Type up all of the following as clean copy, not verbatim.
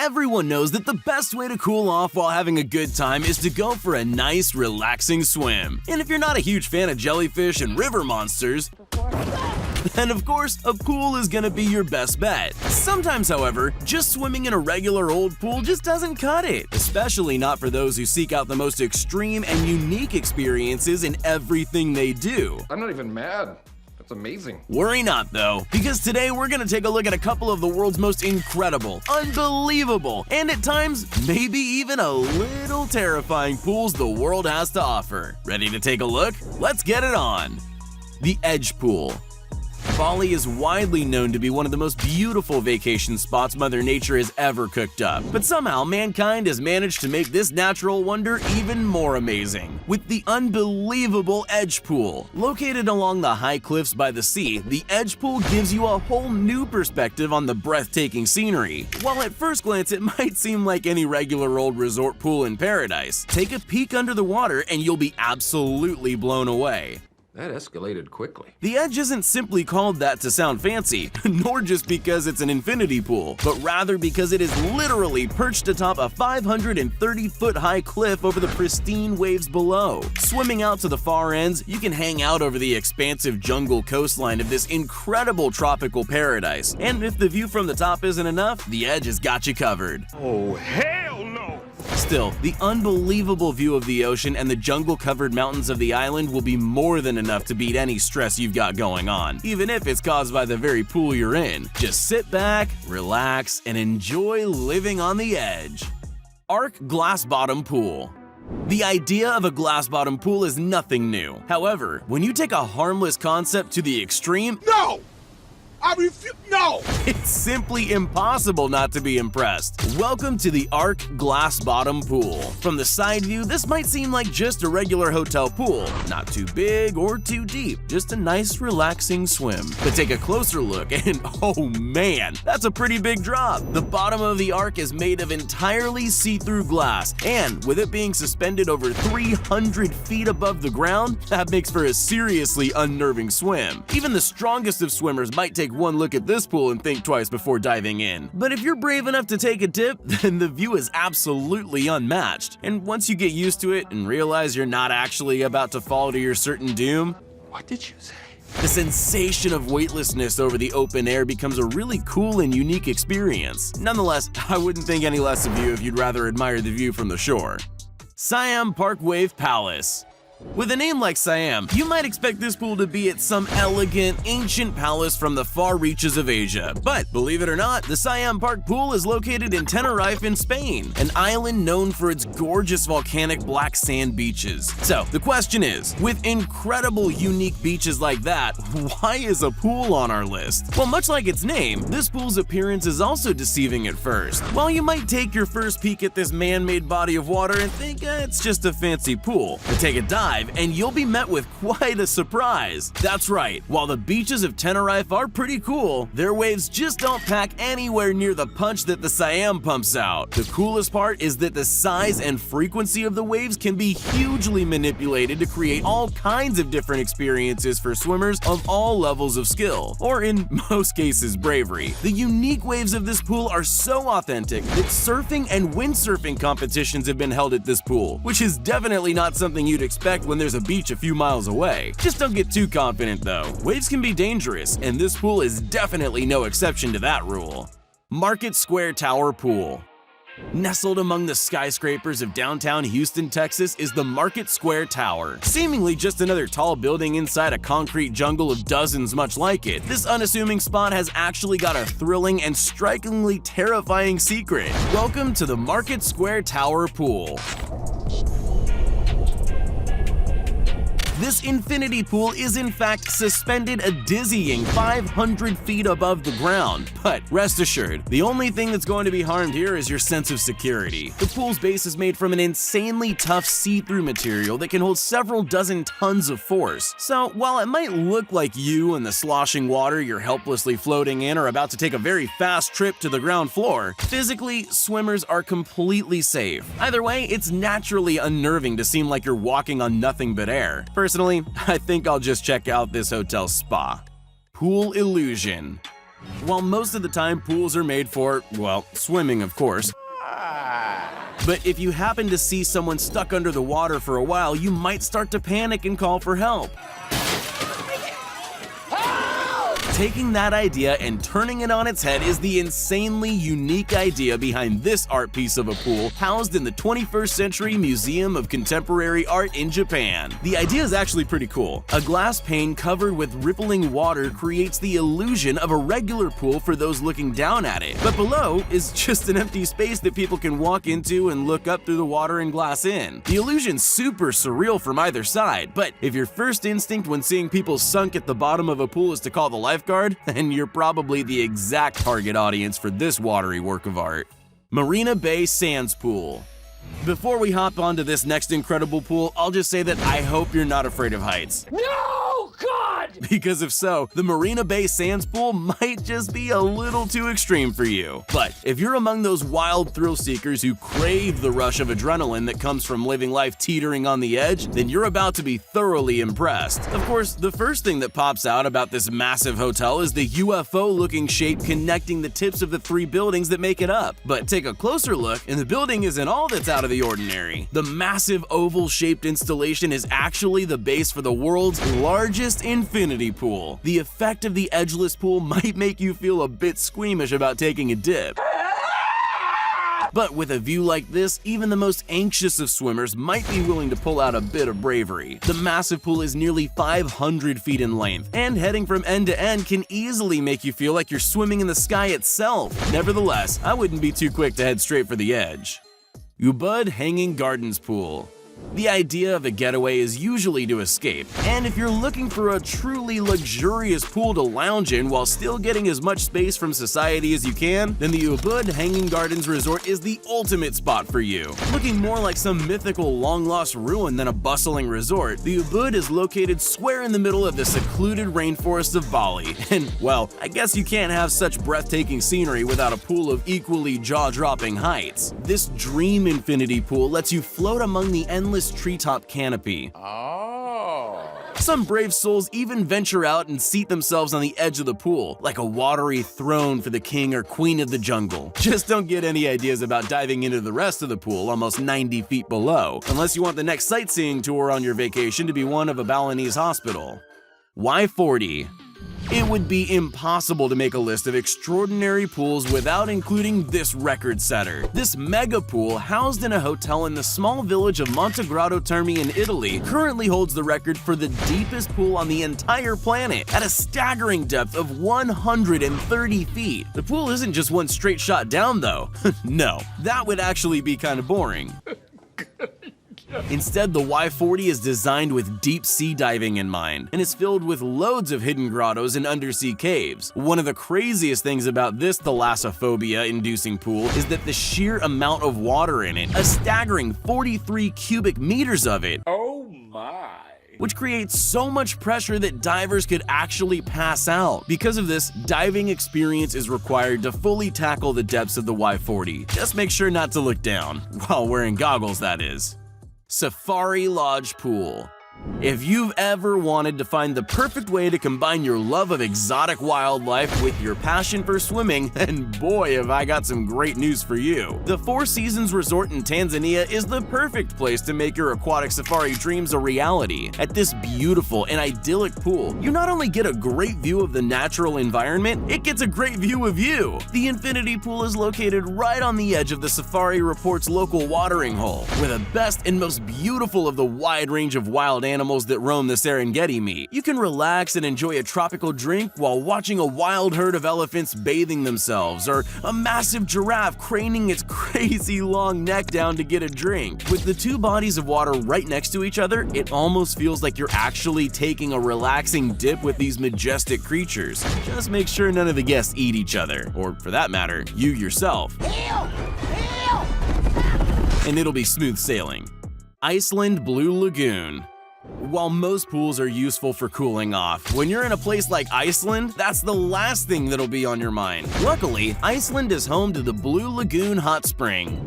Everyone knows that the best way to cool off while having a good time is to go for a nice, relaxing swim. And if you're not a huge fan of jellyfish and river monsters, then of course, a pool is gonna be your best bet. Sometimes, however, just swimming in a regular old pool just doesn't cut it, especially not for those who seek out the most extreme and unique experiences in everything they do. I'm not even mad. That's amazing. Worry not though, because today we're gonna take a look at a couple of the world's most incredible, unbelievable, and at times, maybe even a little terrifying pools the world has to offer. Ready to take a look? Let's get it on! The Edge Pool. Bali is widely known to be one of the most beautiful vacation spots Mother Nature has ever cooked up. But somehow, mankind has managed to make this natural wonder even more amazing. With the unbelievable Edge Pool. Located along the high cliffs by the sea, the Edge Pool gives you a whole new perspective on the breathtaking scenery. While at first glance it might seem like any regular old resort pool in paradise, take a peek under the water and you'll be absolutely blown away. That escalated quickly. The Edge isn't simply called that to sound fancy, nor just because it's an infinity pool, but rather because it is literally perched atop a 530-foot high cliff over the pristine waves below. Swimming out to the far ends, you can hang out over the expansive jungle coastline of this incredible tropical paradise. And if the view from the top isn't enough, the Edge has got you covered. Oh, hell no! Still, the unbelievable view of the ocean and the jungle-covered mountains of the island will be more than enough to beat any stress you've got going on, even if it's caused by the very pool you're in. Just sit back, relax, and enjoy living on the edge. Ark Glassbottom Pool. The idea of a glass-bottom pool is nothing new. However, when you take a harmless concept to the extreme, No! I refuse. No! it's simply impossible not to be impressed. Welcome to the Ark Glassbottom Pool. From the side view, this might seem like just a regular hotel pool. Not too big or too deep, just a nice relaxing swim. But take a closer look and oh man, that's a pretty big drop. The bottom of the Ark is made of entirely see-through glass, and with it being suspended over 300 feet above the ground, that makes for a seriously unnerving swim. Even the strongest of swimmers might take one look at this pool and think twice before diving in. But if you're brave enough to take a dip, then the view is absolutely unmatched. And once you get used to it and realize you're not actually about to fall to your certain doom, What did you say? the sensation of weightlessness over the open air becomes a really cool and unique experience. Nonetheless, I wouldn't think any less of you if you'd rather admire the view from the shore. Siam Park Wave Palace. With a name like Siam, you might expect this pool to be at some elegant, ancient palace from the far reaches of Asia. But believe it or not, the Siam Park Pool is located in Tenerife in Spain, an island known for its gorgeous volcanic black sand beaches. So the question is, with incredible, unique beaches like that, why is a pool on our list? Well, much like its name, this pool's appearance is also deceiving at first. While you might take your first peek at this man-made body of water and think it's just a fancy pool, but take a dive and you'll be met with quite a surprise. That's right, while the beaches of Tenerife are pretty cool, their waves just don't pack anywhere near the punch that the Siam pumps out. The coolest part is that the size and frequency of the waves can be hugely manipulated to create all kinds of different experiences for swimmers of all levels of skill, or in most cases bravery. The unique waves of this pool are so authentic that surfing and windsurfing competitions have been held at this pool, which is definitely not something you'd expect when there's a beach a few miles away. Just don't get too confident though. Waves can be dangerous, and this pool is definitely no exception to that rule. Market Square Tower Pool. Nestled among the skyscrapers of downtown Houston, Texas is the Market Square Tower. Seemingly just another tall building inside a concrete jungle of dozens much like it, this unassuming spot has actually got a thrilling and strikingly terrifying secret. Welcome to the Market Square Tower Pool. This infinity pool is in fact suspended a dizzying 500 feet above the ground. But rest assured, the only thing that's going to be harmed here is your sense of security. The pool's base is made from an insanely tough see-through material that can hold several dozen tons of force. So while it might look like you and the sloshing water you're helplessly floating in are about to take a very fast trip to the ground floor, physically, swimmers are completely safe. Either way, it's naturally unnerving to seem like you're walking on nothing but air. Personally, I think I'll just check out this hotel's spa. Pool Illusion. While most of the time pools are made for, well, swimming of course, but if you happen to see someone stuck under the water for a while, you might start to panic and call for help. Taking that idea and turning it on its head is the insanely unique idea behind this art piece of a pool housed in the 21st Century Museum of Contemporary Art in Japan. The idea is actually pretty cool. A glass pane covered with rippling water creates the illusion of a regular pool for those looking down at it, but below is just an empty space that people can walk into and look up through the water and glass in. The illusion's super surreal from either side, but if your first instinct when seeing people sunk at the bottom of a pool is to call the lifeguard, then you're probably the exact target audience for this watery work of art. Marina Bay Sands Pool. Before we hop onto this next incredible pool, I'll just say that I hope you're not afraid of heights. No, God! Because if so, the Marina Bay Sands Pool might just be a little too extreme for you. But if you're among those wild thrill seekers who crave the rush of adrenaline that comes from living life teetering on the edge, then you're about to be thoroughly impressed. Of course, the first thing that pops out about this massive hotel is the UFO-looking shape connecting the tips of the 3 buildings that make it up. But take a closer look, and the building isn't all that's out of the ordinary. The massive oval-shaped installation is actually the base for the world's largest infinity pool. The effect of the edgeless pool might make you feel a bit squeamish about taking a dip. But with a view like this, even the most anxious of swimmers might be willing to pull out a bit of bravery. The massive pool is nearly 500 feet in length, and heading from end to end can easily make you feel like you're swimming in the sky itself. Nevertheless, I wouldn't be too quick to head straight for the edge. Ubud Hanging Gardens Pool. The idea of a getaway is usually to escape, and if you're looking for a truly luxurious pool to lounge in while still getting as much space from society as you can, then the Ubud Hanging Gardens Resort is the ultimate spot for you. Looking more like some mythical long-lost ruin than a bustling resort, the Ubud is located square in the middle of the secluded rainforests of Bali, and well, I guess you can't have such breathtaking scenery without a pool of equally jaw-dropping heights. This dream infinity pool lets you float among the endless treetop canopy. Some brave souls even venture out and seat themselves on the edge of the pool, like a watery throne for the king or queen of the jungle. Just don't get any ideas about diving into the rest of the pool almost 90 feet below, unless you want the next sightseeing tour on your vacation to be one of a Balinese hospital. Y40. It would be impossible to make a list of extraordinary pools without including this record setter. This mega pool, housed in a hotel in the small village of Montegrotto Terme in Italy, currently holds the record for the deepest pool on the entire planet, at a staggering depth of 130 feet. The pool isn't just one straight shot down though. No, that would actually be kind of boring. Instead, the Y40 is designed with deep sea diving in mind, and is filled with loads of hidden grottos and undersea caves. One of the craziest things about this thalassophobia-inducing pool is that the sheer amount of water in it, a staggering 43 cubic meters of it. Oh my. Which creates so much pressure that divers could actually pass out. Because of this, diving experience is required to fully tackle the depths of the Y40. Just make sure not to look down, while wearing goggles that is. Safari Lodge Pool. If you've ever wanted to find the perfect way to combine your love of exotic wildlife with your passion for swimming, then boy have I got some great news for you. The Four Seasons Resort in Tanzania is the perfect place to make your aquatic safari dreams a reality. At this beautiful and idyllic pool, you not only get a great view of the natural environment, it gets a great view of you. The infinity pool is located right on the edge of the Safari Report's local watering hole, where the best and most beautiful of the wide range of wild animals that roam the Serengeti meet. You can relax and enjoy a tropical drink while watching a wild herd of elephants bathing themselves, or a massive giraffe craning its crazy long neck down to get a drink. With the two bodies of water right next to each other, it almost feels like you're actually taking a relaxing dip with these majestic creatures. Just make sure none of the guests eat each other, or for that matter, you yourself. And it'll be smooth sailing. Iceland Blue Lagoon. While most pools are useful for cooling off, when you're in a place like Iceland, that's the last thing that'll be on your mind. Luckily, Iceland is home to the Blue Lagoon Hot Spring.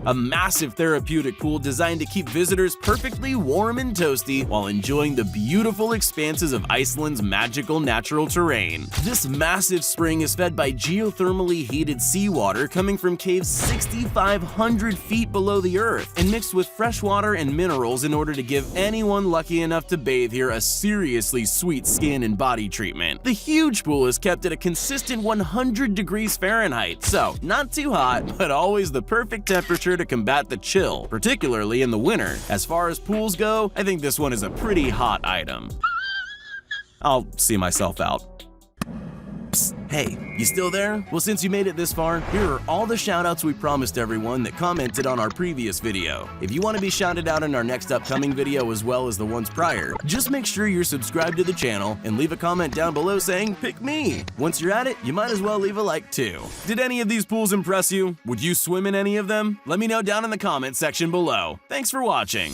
a massive therapeutic pool designed to keep visitors perfectly warm and toasty while enjoying the beautiful expanses of Iceland's magical natural terrain. This massive spring is fed by geothermally heated seawater coming from caves 6,500 feet below the earth and mixed with fresh water and minerals in order to give anyone lucky enough to bathe here a seriously sweet skin and body treatment. The huge pool is kept at a consistent 100 degrees Fahrenheit, so not too hot, but always the perfect temperature to combat the chill, particularly in the winter. As far as pools go, I think this one is a pretty hot item. I'll see myself out. Psst, hey, you still there? Well, since you made it this far, here are all the shoutouts we promised everyone that commented on our previous video. If you want to be shouted out in our next upcoming video as well as the ones prior, just make sure you're subscribed to the channel and leave a comment down below saying, "Pick me." Once you're at it, you might as well leave a like too. Did any of these pools impress you? Would you swim in any of them? Let me know down in the comment section below. Thanks for watching.